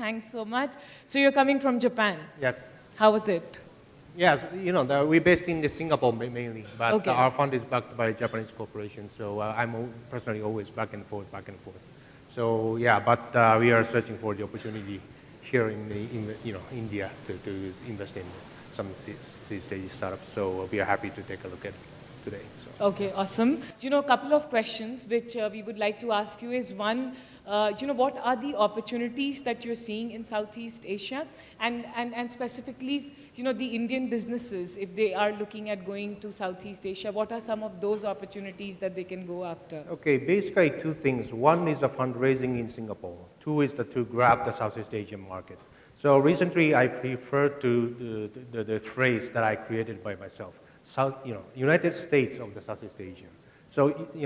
Thanks so much. So you're coming from Japan. Yes. How was it? Yes, we're based in Singapore mainly, but Okay. our fund is backed by a Japanese corporation, so I'm personally always back and forth. So yeah, but we are searching for the opportunity here in India to invest in some seed stage startups. So we are happy to take a look at today. So. Okay, awesome. A couple of questions which we would like to ask you is one, what are the opportunities that you're seeing in Southeast Asia and specifically, the Indian businesses, if they are looking at going to Southeast Asia, what are some of those opportunities that they can go after? Okay, basically two things. One is the fundraising in Singapore. Two is to grab the Southeast Asian market. So recently I preferred to the phrase that I created by myself. United States of the Southeast Asia. So,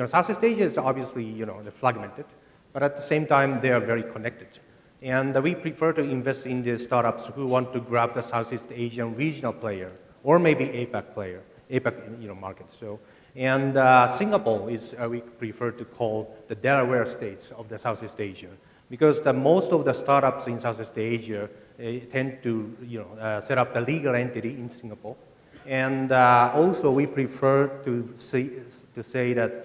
Southeast Asia is obviously, fragmented, but at the same time, they are very connected. And we prefer to invest in the startups who want to grab the Southeast Asian regional player, or maybe APAC market. So, and Singapore is, we prefer to call the Delaware states of the Southeast Asia, because most of the startups in Southeast Asia tend to, set up the legal entity in Singapore. And also, we prefer to say that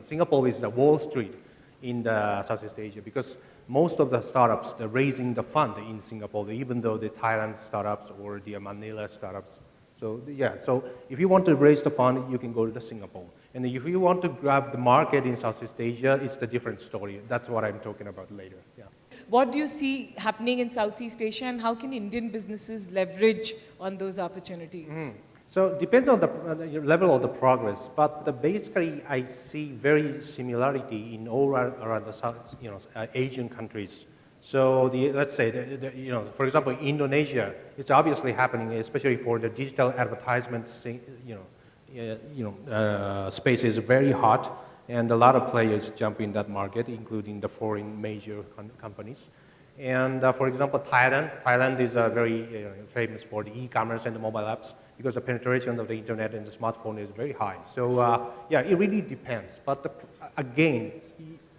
Singapore is the Wall Street in the Southeast Asia, because most of the startups are raising the fund in Singapore, even though the Thailand startups or the Manila startups. So yeah, so if you want to raise the fund, you can go to Singapore. And if you want to grab the market in Southeast Asia, it's a different story. That's what I'm talking about later. Yeah. What do you see happening in Southeast Asia, and how can Indian businesses leverage on those opportunities? So it depends on the level of the progress, but basically I see very similarity in all around the South, Asian countries. So let's say, for example, Indonesia, it's obviously happening, especially for the digital advertisement, space is very hot, and a lot of players jump in that market, including the foreign major companies. And for example, Thailand is very famous for the e-commerce and the mobile apps, because the penetration of the internet and the smartphone is very high. So yeah, it really depends. But again,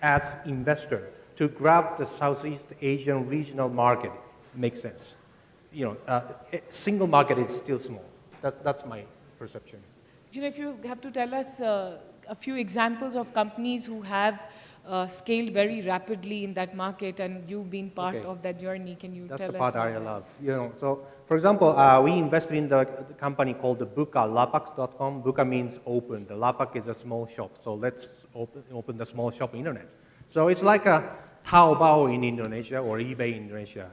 as investor, to grab the Southeast Asian regional market makes sense. Single market is still small. That's my perception. If you have to tell us a few examples of companies who have scaled very rapidly in that market, and you've been part of that journey, can you tell us? That's the part I love. So for example, we invested in the company called the Buka, lapak.com. Buka means open. The lapak is a small shop. So let's open the small shop internet. So it's like a Taobao in Indonesia or eBay in Indonesia,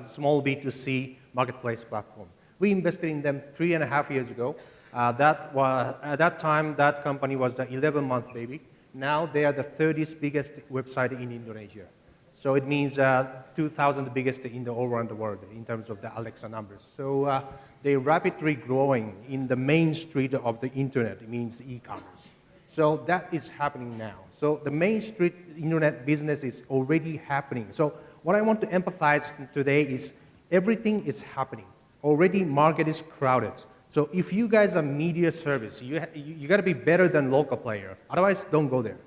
small B2C marketplace platform. We invested in them 3.5 years ago. At that time, that company was the 11-month baby. Now they are the 30th biggest website in Indonesia. So it means 2,000 biggest in all around the world in terms of the Alexa numbers. So they're rapidly growing in the main street of the internet. It means e-commerce. So that is happening now. So the main street internet business is already happening. So what I want to emphasize today is everything is happening. Already market is crowded. So if you guys are media service, you got to be better than local player. Otherwise, don't go there.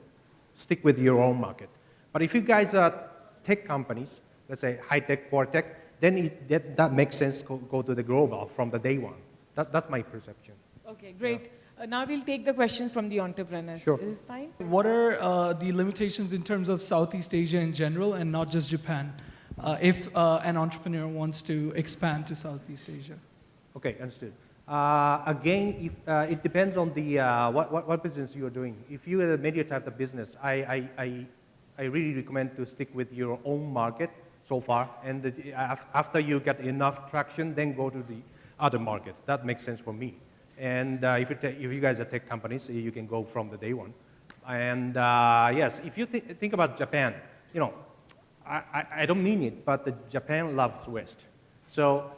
Stick with your own market. But if you guys are tech companies, let's say high-tech, core tech, then that makes sense to go to the global from the day one. That's my perception. Okay, great. Now we'll take the questions from the entrepreneurs. Sure. Is this fine? What are the limitations in terms of Southeast Asia in general and not just Japan, if an entrepreneur wants to expand to Southeast Asia? Okay, understood. Again, it depends on the what business you are doing. If you are a media type of business, I really recommend to stick with your own market so far, and after you get enough traction, then go to the other market. That makes sense for me. And if you guys are tech companies, you can go from the day one. And yes, if you think about Japan, I don't mean it, but Japan loves West. So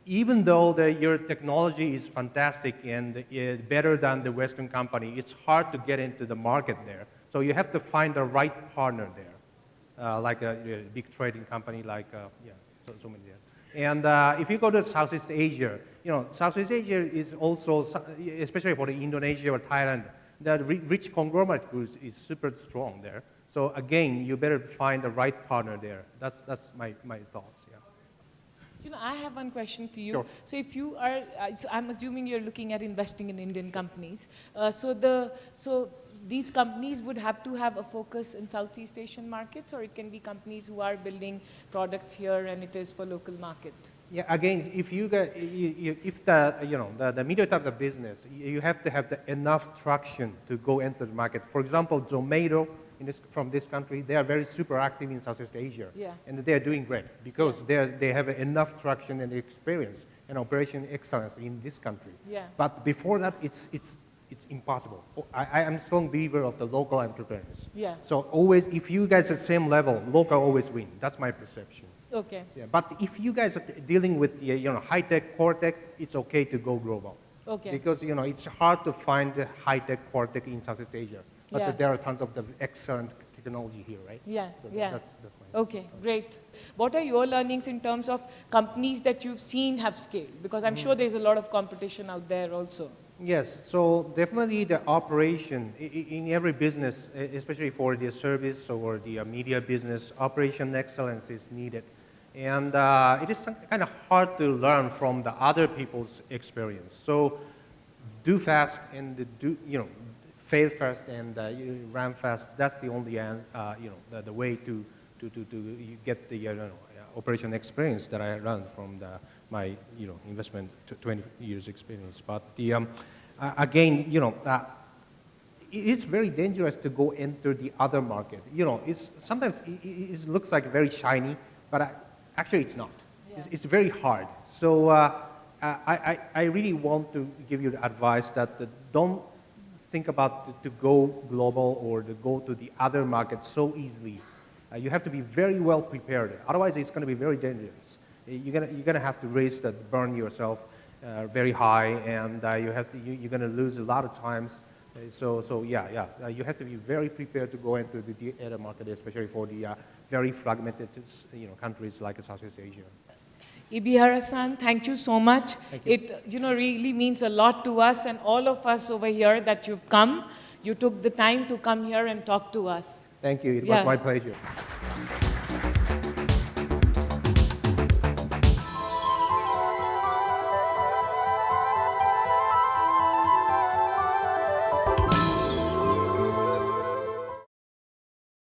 even though your technology is fantastic and better than the Western company, it's hard to get into the market there. So you have to find the right partner there, like a big trading company, like so many there. And if you go to Southeast Asia, Southeast Asia is also, especially for Indonesia or Thailand, the rich conglomerate group is super strong there. So again, you better find the right partner there. That's my thoughts, yeah. I have one question for you. Sure. So if you are, so I'm assuming you're looking at investing in Indian companies. So these companies would have to have a focus in Southeast Asian markets, or it can be companies who are building products here and it is for local market? Yeah, again, if if the medium type of business, you have to have enough traction to go into the market. For example, Zomato from this country, they are very super active in Southeast Asia, Yeah. and they are doing great because they have enough traction and experience and operation excellence in this country. Yeah. But before that, it's impossible. I am a strong believer of the local entrepreneurs. Yeah. So always, if you guys are at the same level, local always win. That's my perception. Okay. Yeah, but if you guys are dealing with high tech, core tech, it's okay to go global. Okay. Because it's hard to find the high tech, core tech in Southeast Asia, but Yeah. there are tons of the excellent technology here, right? Yeah, So yeah. That's my Okay, great. What are your learnings in terms of companies that you've seen have scaled? Because I'm sure there's a lot of competition out there also. Yes, so definitely the operation in every business, especially for the service or the media business, operation excellence is needed. And it is kind of hard to learn from the other people's experience. So do fast and fail fast and run fast. That's the only the way to get the operation experience that I learned from my investment 20 years experience. But the again, it is very dangerous to go into the other market. Sometimes it looks like very shiny, but actually it's not. Yeah. It's very hard. So I really want to give you the advice that don't think about to go global or to go to the other market so easily. You have to be very well prepared. Otherwise, it's going to be very dangerous. You're gonna have to raise the burn yourself very high, and you're gonna lose a lot of times. So you have to be very prepared to go into the other market, especially for the very fragmented countries like Southeast Asia. Ebihara-san, thank you so much. Thank you. It really means a lot to us and all of us over here that you've come. You took the time to come here and talk to us. Thank you. It Yeah. was my pleasure.